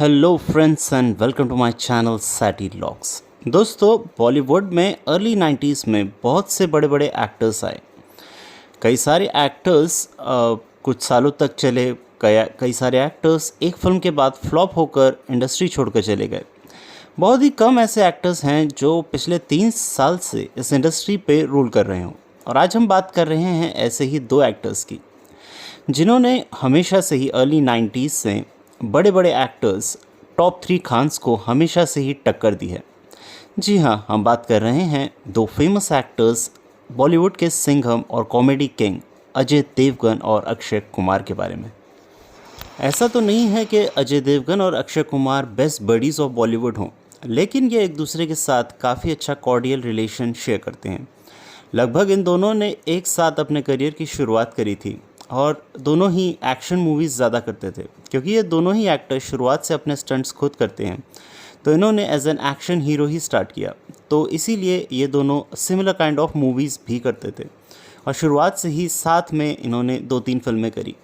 Hello friends and welcome to my channel Satty logs. दोस्तों, बॉलीवुड में early 90s में बहुत से बड़े बड़े एक्टर्स आए। कई सारे एक्टर्स कुछ सालों तक चले। कई सारे एक्टर्स एक फिल्म के बाद फ्लॉप होकर इंडस्ट्री छोड़कर चले गए। बहुत ही कम ऐसे एक्टर्स हैं जो पिछले 3 साल से इस इंडस्ट्री पे रूल कर रहे हों। और आज हम बात कर रहे हैं ऐसे ही दो एक्टर्स की जिन्होंने हमेशा से ही अर्ली 90s से बड़े बड़े एक्टर्स टॉप 3 खान्स को हमेशा से ही टक्कर दी है। जी हाँ, हम बात कर रहे हैं दो फेमस एक्टर्स, बॉलीवुड के सिंघम और कॉमेडी किंग अजय देवगन और अक्षय कुमार के बारे में। ऐसा तो नहीं है कि अजय देवगन और Akshay Kumar best buddies of Bollywood हों, लेकिन ये एक दूसरे के साथ काफ़ी अच्छा कॉर्डियल रिलेशन शेयर करते हैं। लगभग इन दोनों ने एक साथ अपने करियर की शुरुआत करी थी और दोनों ही एक्शन मूवीज़ ज़्यादा करते थे। क्योंकि ये दोनों ही एक्टर शुरुआत से अपने स्टंट्स खुद करते हैं, तो इन्होंने एज एन एक्शन हीरो ही स्टार्ट किया। तो इसीलिए ये दोनों सिमिलर काइंड ऑफ मूवीज़ भी करते थे और शुरुआत से ही साथ में इन्होंने 2-3 फिल्में करी।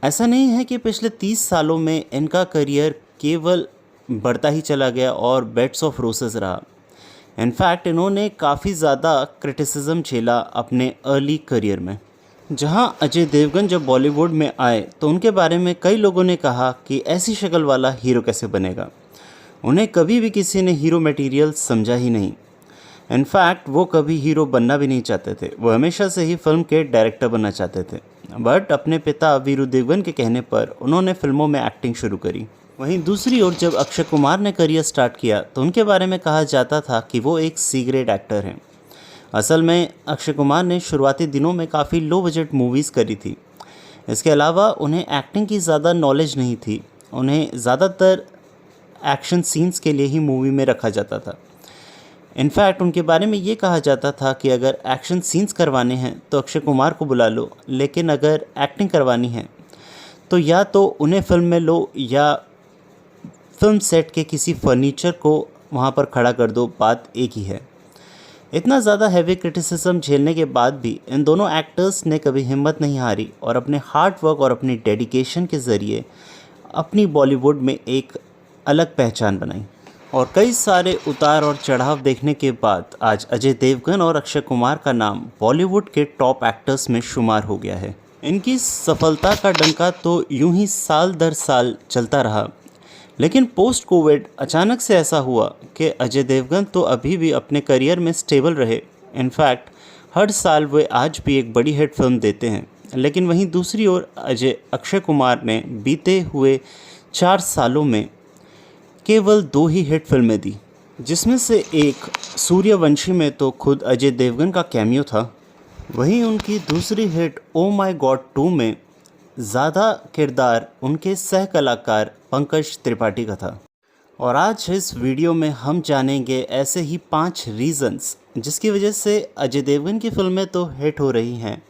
ऐसा नहीं है कि पिछले 30 सालों में इनका करियर केवल बढ़ता ही चला गया और बेड्स ऑफ रोसेस रहा। इनफैक्ट इन्होंने काफ़ी ज़्यादा क्रिटिसिज्म झेला अपने अर्ली करियर में। जहां अजय देवगन जब बॉलीवुड में आए तो उनके बारे में कई लोगों ने कहा कि ऐसी शक्ल वाला हीरो कैसे बनेगा। उन्हें कभी भी किसी ने हीरो मटेरियल समझा ही नहीं। इनफैक्ट वो कभी हीरो बनना भी नहीं चाहते थे, वो हमेशा से ही फिल्म के डायरेक्टर बनना चाहते थे। बट अपने पिता वीरू देवगन के कहने पर उन्होंने फिल्मों में एक्टिंग शुरू करी। वहीं दूसरी ओर जब अक्षय कुमार ने करियर स्टार्ट किया तो उनके बारे में कहा जाता था कि वो एक सी ग्रेड एक्टर हैं। असल में अक्षय कुमार ने शुरुआती दिनों में काफ़ी लो बजट मूवीज़ करी थी। इसके अलावा उन्हें एक्टिंग की ज़्यादा नॉलेज नहीं थी। उन्हें ज़्यादातर एक्शन सीन्स के लिए ही मूवी में रखा जाता था। इनफैक्ट उनके बारे में ये कहा जाता था कि अगर एक्शन सीन्स करवाने हैं तो अक्षय कुमार को बुला लो, लेकिन अगर एक्टिंग करवानी है तो या तो उन्हें फिल्म में लो या फिल्म सेट के किसी फर्नीचर को वहाँ पर खड़ा कर दो, बात एक ही है। इतना ज़्यादा हैवी क्रिटिसिज्म झेलने के बाद भी इन दोनों एक्टर्स ने कभी हिम्मत नहीं हारी और अपने हार्ड वर्क और अपनी डेडिकेशन के ज़रिए अपनी बॉलीवुड में एक अलग पहचान बनाई। और कई सारे उतार और चढ़ाव देखने के बाद आज अजय देवगन और अक्षय कुमार का नाम बॉलीवुड के टॉप एक्टर्स में शुमार हो गया है। इनकी सफलता का डंका तो यूं ही साल दर साल चलता रहा, लेकिन पोस्ट कोविड अचानक से ऐसा हुआ कि अजय देवगन तो अभी भी अपने करियर में स्टेबल रहे। इनफैक्ट हर साल वे आज भी एक बड़ी हिट फिल्म देते हैं। लेकिन वहीं दूसरी ओर अक्षय कुमार ने बीते हुए 4 सालों में केवल 2 ही हिट फिल्में दी, जिसमें से एक सूर्यवंशी में तो खुद अजय देवगन का कैमियो था। वहीं उनकी दूसरी हिट ओ माय गॉड 2 में ज़्यादा किरदार उनके सह कलाकार पंकज त्रिपाठी का था। और आज इस वीडियो में हम जानेंगे ऐसे ही 5 रीज़न्स जिसकी वजह से अजय देवगन की फिल्में तो हिट हो रही हैं,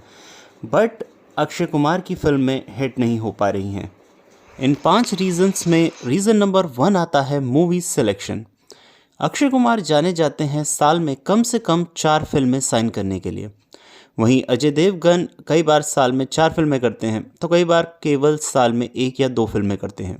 बट अक्षय कुमार की फिल्में हिट नहीं हो पा रही हैं। इन 5 रीज़न्स में रीज़न नंबर 1 आता है मूवी सिलेक्शन। अक्षय कुमार जाने जाते हैं साल में कम से कम 4 फिल्में साइन करने के लिए। वहीं अजय देवगन कई बार साल में 4 फिल्में करते हैं तो कई बार केवल साल में 1 या 2 फिल्में करते हैं।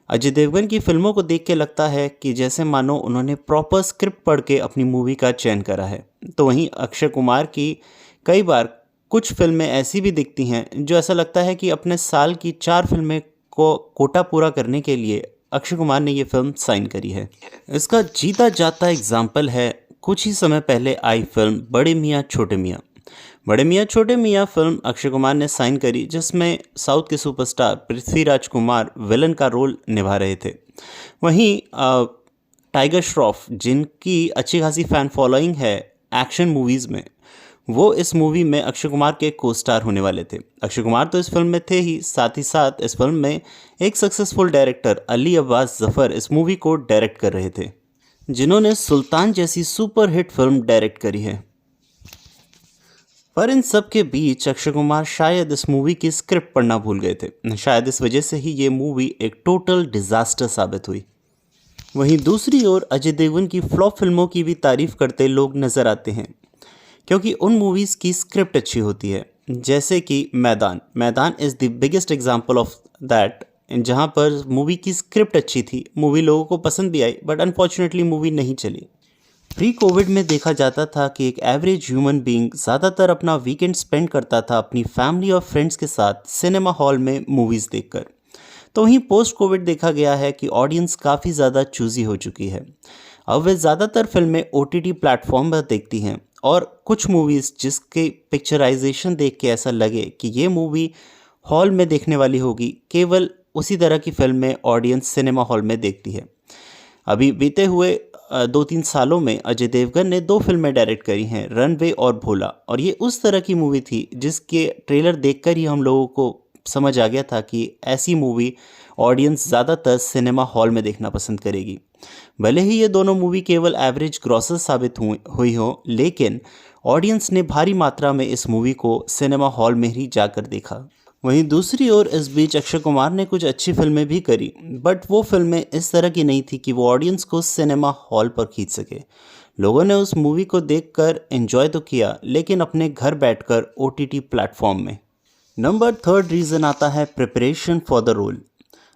अजय देवगन की फिल्मों को देख के लगता है कि जैसे मानो उन्होंने प्रॉपर स्क्रिप्ट पढ़ के अपनी मूवी का चयन करा है। तो वहीं अक्षय कुमार की कई बार कुछ फिल्में ऐसी भी दिखती हैं जो ऐसा लगता है कि अपने साल की 4 फिल्में को कोटा पूरा करने के लिए अक्षय कुमार ने ये फिल्म साइन करी है। इसका जीता जाता एग्जाम्पल है कुछ ही समय पहले आई फिल्म बड़े मियाँ छोटे मियाँ। बड़े मियाँ छोटे मियाँ फिल्म अक्षय कुमार ने साइन करी, जिसमें साउथ के सुपरस्टार पृथ्वीराज कुमार विलन का रोल निभा रहे थे। वहीं टाइगर श्रॉफ, जिनकी अच्छी खासी फ़ैन फॉलोइंग है एक्शन मूवीज़ में, वो इस मूवी में अक्षय कुमार के को स्टार होने वाले थे। अक्षय कुमार तो इस फिल्म में थे ही, साथ ही साथ इस फिल्म में एक सक्सेसफुल डायरेक्टर अली अब्बास ज़फ़र इस मूवी को डायरेक्ट कर रहे थे, जिन्होंने सुल्तान जैसी सुपर हिट फिल्म डायरेक्ट करी है। पर इन सब के बीच अक्षय कुमार शायद इस मूवी की स्क्रिप्ट पढ़ना भूल गए थे। शायद इस वजह से ही ये मूवी एक टोटल डिज़ास्टर साबित हुई। वहीं दूसरी ओर अजय देवगन की फ्लॉप फिल्मों की भी तारीफ करते लोग नज़र आते हैं, क्योंकि उन मूवीज़ की स्क्रिप्ट अच्छी होती है। जैसे कि मैदान is the biggest example of that जहाँ पर मूवी की स्क्रिप्ट अच्छी थी, मूवी लोगों को पसंद भी आई, बट अनफॉर्चुनेटली मूवी नहीं चली। प्री कोविड में देखा जाता था कि एक एवरेज ह्यूमन बीइंग ज़्यादातर अपना वीकेंड स्पेंड करता था अपनी फैमिली और फ्रेंड्स के साथ सिनेमा हॉल में मूवीज़ देखकर। तो वहीं पोस्ट कोविड देखा गया है कि ऑडियंस काफ़ी ज़्यादा चूजी हो चुकी है। अब वे ज़्यादातर फिल्में ओटीटी प्लेटफॉर्म पर देखती हैं, और कुछ मूवीज़ जिसके पिक्चराइजेशन देख के ऐसा लगे कि ये मूवी हॉल में देखने वाली होगी, केवल उसी तरह की फिल्में ऑडियंस सिनेमा हॉल में देखती है। अभी बीते हुए 2-3 सालों में अजय देवगन ने 2 फिल्में डायरेक्ट करी हैं, रनवे और भोला, और ये उस तरह की मूवी थी जिसके ट्रेलर देखकर ही हम लोगों को समझ आ गया था कि ऐसी मूवी ऑडियंस ज़्यादातर सिनेमा हॉल में देखना पसंद करेगी। भले ही ये दोनों मूवी केवल एवरेज ग्रॉसर साबित हुई हो, लेकिन ऑडियंस ने भारी मात्रा में इस मूवी को सिनेमा हॉल में ही जाकर देखा। वहीं दूसरी ओर इस बीच अक्षय कुमार ने कुछ अच्छी फिल्में भी करी, बट वो फिल्में इस तरह की नहीं थी कि वो ऑडियंस को सिनेमा हॉल पर खींच सके। लोगों ने उस मूवी को देखकर एंजॉय तो किया, लेकिन अपने घर बैठकर ओटीटी प्लेटफॉर्म में। नंबर 3 रीज़न आता है preparation for the role.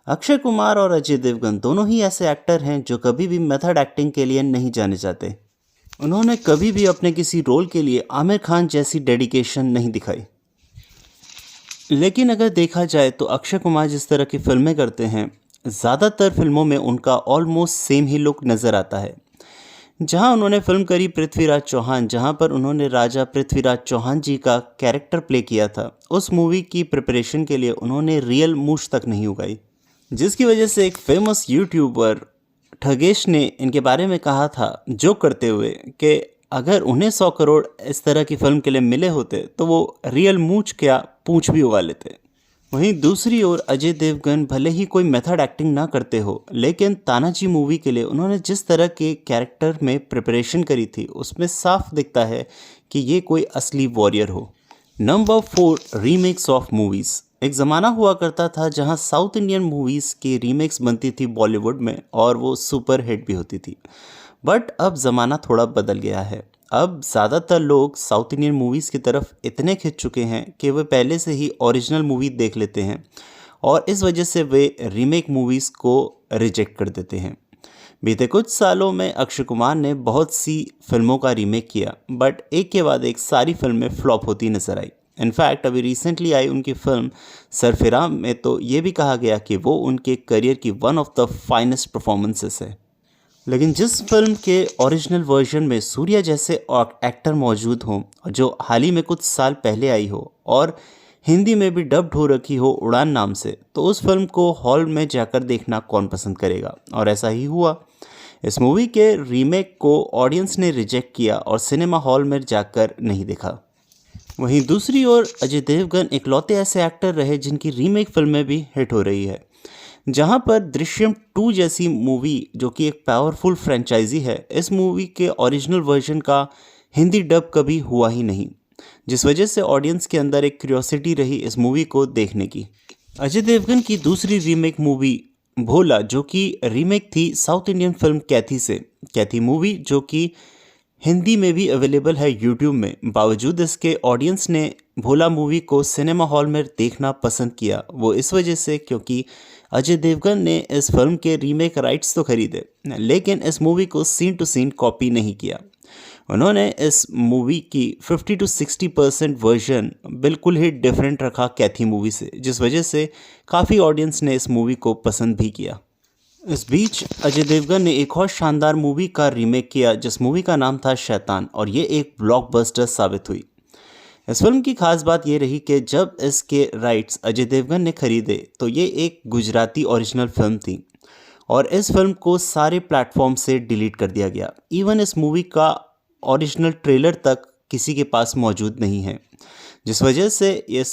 Akshay Kumar और अजय देवगन दोनों ही ऐसे एक्टर हैं जो कभी भी मेथड एक्टिंग के लिए नहीं जाने जाते। उन्होंने कभी भी अपने किसी रोल के लिए आमिर खान जैसी डेडिकेशन नहीं दिखाई। लेकिन अगर देखा जाए तो अक्षय कुमार जिस तरह की फिल्में करते हैं, ज़्यादातर फिल्मों में उनका ऑलमोस्ट सेम ही लुक नज़र आता है। जहां उन्होंने फिल्म करी पृथ्वीराज चौहान, जहां पर उन्होंने राजा पृथ्वीराज चौहान जी का कैरेक्टर प्ले किया था, उस मूवी की प्रिपरेशन के लिए उन्होंने रियल मूछ तक नहीं उगाई, जिसकी वजह से एक फेमस यूट्यूबर ठगेश ने इनके बारे में कहा था जोक करते हुए कि अगर उन्हें 100 करोड़ इस तरह की फिल्म के लिए मिले होते तो वो रियल मूछ क्या पूंछ भी उगा लेते। वहीं दूसरी ओर अजय देवगन भले ही कोई मेथड एक्टिंग ना करते हो, लेकिन तानाजी मूवी के लिए उन्होंने जिस तरह के कैरेक्टर में प्रिपरेशन करी थी, उसमें साफ दिखता है कि ये कोई असली वॉरियर हो। Number 4 remakes of movies. एक ज़माना हुआ करता था जहां साउथ इंडियन मूवीज़ की रीमेक्स बनती थी बॉलीवुड में, और वो सुपर हिट भी होती थी। बट अब ज़माना थोड़ा बदल गया है। अब ज़्यादातर लोग साउथ इंडियन मूवीज़ की तरफ इतने खिंच चुके हैं कि वे पहले से ही ओरिजिनल मूवी देख लेते हैं, और इस वजह से वे रीमेक मूवीज़ को रिजेक्ट कर देते हैं। बीते कुछ सालों में अक्षय कुमार ने बहुत सी फिल्मों का रीमेक किया, बट एक के बाद एक सारी फिल्में फ्लॉप होती नजर आई। इनफैक्ट अभी रिसेंटली आई उनकी फिल्म सरफिराम में तो ये भी कहा गया कि वो उनके करियर की one of the finest performances है। लेकिन जिस फिल्म के ओरिजिनल वर्जन में सूर्या जैसे एक्टर मौजूद हों, जो हाल ही में कुछ साल पहले आई हो और हिंदी में भी डब्ड हो रखी हो उड़ान नाम से, तो उस फिल्म को हॉल में जाकर देखना कौन पसंद करेगा, और ऐसा ही हुआ। इस मूवी के रीमेक को ऑडियंस ने रिजेक्ट किया और सिनेमा हॉल में जाकर नहीं देखा। वहीं दूसरी ओर अजय देवगन इकलौते ऐसे एक्टर रहे जिनकी रीमेक फिल्में भी हिट हो रही है। जहां पर दृश्यम 2 जैसी मूवी, जो कि एक पावरफुल फ्रेंचाइजी है, इस मूवी के ओरिजिनल वर्जन का हिंदी डब कभी हुआ ही नहीं, जिस वजह से ऑडियंस के अंदर एक क्यूरियोसिटी रही इस मूवी को देखने की। अजय देवगन की दूसरी रीमेक मूवी भोला, जो कि रीमेक थी साउथ इंडियन फिल्म कैथी से। कैथी मूवी जो कि हिंदी में भी अवेलेबल है यूट्यूब में, बावजूद इसके ऑडियंस ने भोला मूवी को सिनेमा हॉल में देखना पसंद किया। वो इस वजह से क्योंकि अजय देवगन ने इस फिल्म के रीमेक राइट्स तो खरीदे, लेकिन इस मूवी को सीन टू सीन कॉपी नहीं किया। उन्होंने इस मूवी की 50 to 60% वर्जन बिल्कुल ही डिफरेंट रखा कैथी मूवी से, जिस वजह से काफ़ी ऑडियंस ने इस मूवी को पसंद भी किया। इस बीच अजय देवगन ने एक और शानदार मूवी का रीमेक किया, जिस मूवी का नाम था शैतान, और ये एक ब्लॉकबस्टर साबित हुई। इस फिल्म की खास बात ये रही कि जब इसके राइट्स अजय देवगन ने खरीदे तो ये एक गुजराती ओरिजिनल फिल्म थी, और इस फिल्म को सारे प्लेटफॉर्म से डिलीट कर दिया गया। इवन इस मूवी का ओरिजिनल ट्रेलर तक किसी के पास मौजूद नहीं है, जिस वजह से ये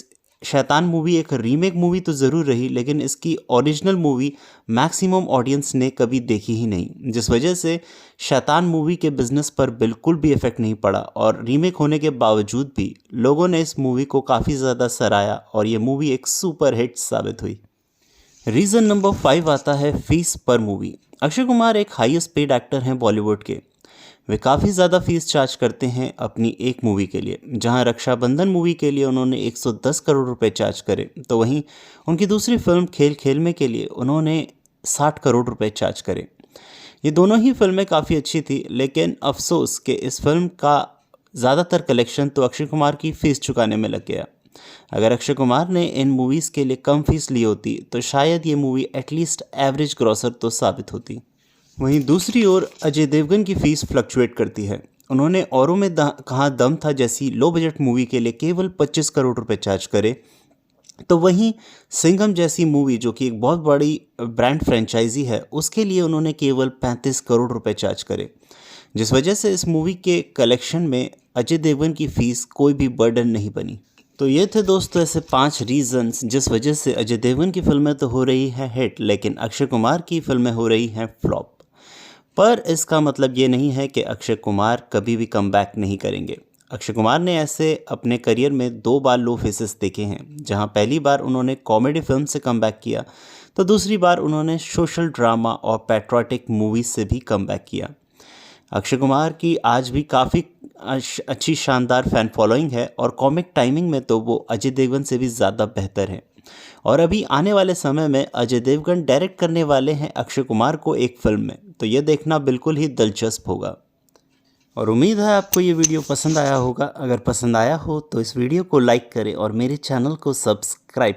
शैतान मूवी एक रीमेक मूवी तो ज़रूर रही, लेकिन इसकी ओरिजिनल मूवी मैक्सिमम ऑडियंस ने कभी देखी ही नहीं, जिस वजह से शैतान मूवी के बिज़नेस पर बिल्कुल भी इफेक्ट नहीं पड़ा, और रीमेक होने के बावजूद भी लोगों ने इस मूवी को काफ़ी ज़्यादा सराहा, और ये मूवी एक सुपर हिट साबित हुई। रीज़न नंबर 5 आता है फीस पर मूवी। अक्षय कुमार एक हाईएस्ट पेड एक्टर हैं बॉलीवुड के। वे काफ़ी ज़्यादा फीस चार्ज करते हैं अपनी एक मूवी के लिए। जहां रक्षाबंधन मूवी के लिए उन्होंने 110 करोड़ रुपए चार्ज करे, तो वहीं उनकी दूसरी फिल्म खेल खेल में के लिए उन्होंने 60 करोड़ रुपए चार्ज करे। ये दोनों ही फिल्में काफ़ी अच्छी थी, लेकिन अफसोस कि इस फिल्म का ज़्यादातर कलेक्शन तो अक्षय कुमार की फ़ीस चुकाने में लग गया। अगर अक्षय कुमार ने इन मूवीज़ के लिए कम फीस ली होती तो शायद ये मूवी एटलीस्ट एवरेज ग्रॉसर तो साबित होती। वहीं दूसरी ओर अजय देवगन की फ़ीस फ्लक्चुएट करती है। उन्होंने औरों में कहाँ दम था जैसी लो बजट मूवी के लिए केवल 25 करोड़ रुपए चार्ज करे, तो वहीं सिंघम जैसी मूवी जो कि एक बहुत बड़ी ब्रांड फ्रेंचाइजी है, उसके लिए उन्होंने केवल 35 करोड़ रुपए चार्ज करे, जिस वजह से इस मूवी के कलेक्शन में अजय देवगन की फ़ीस कोई भी बर्डन नहीं बनी। तो ये थे दोस्तों ऐसे 5 रीज़न्स जिस वजह से अजय देवगन की फिल्में तो हो रही है हिट, लेकिन अक्षय कुमार की फिल्में हो रही हैं फ्लॉप। पर इसका मतलब ये नहीं है कि अक्षय कुमार कभी भी कमबैक नहीं करेंगे। अक्षय कुमार ने ऐसे अपने करियर में 2 बार लो फेसेस देखे हैं, जहां पहली बार उन्होंने कॉमेडी फिल्म से कमबैक किया, तो दूसरी बार उन्होंने सोशल ड्रामा और पैट्रियोटिक मूवीज से भी कमबैक किया। अक्षय कुमार की आज भी काफ़ी अच्छी शानदार फ़ैन फॉलोइंग है और कॉमिक टाइमिंग में तो वो अजय देवगन से भी ज़्यादा बेहतर है। और अभी आने वाले समय में अजय देवगन डायरेक्ट करने वाले हैं अक्षय कुमार को एक फिल्म में, तो ये देखना बिल्कुल ही दिलचस्प होगा। और उम्मीद है आपको ये वीडियो पसंद आया होगा। अगर पसंद आया हो तो इस वीडियो को लाइक करें और मेरे चैनल को सब्सक्राइब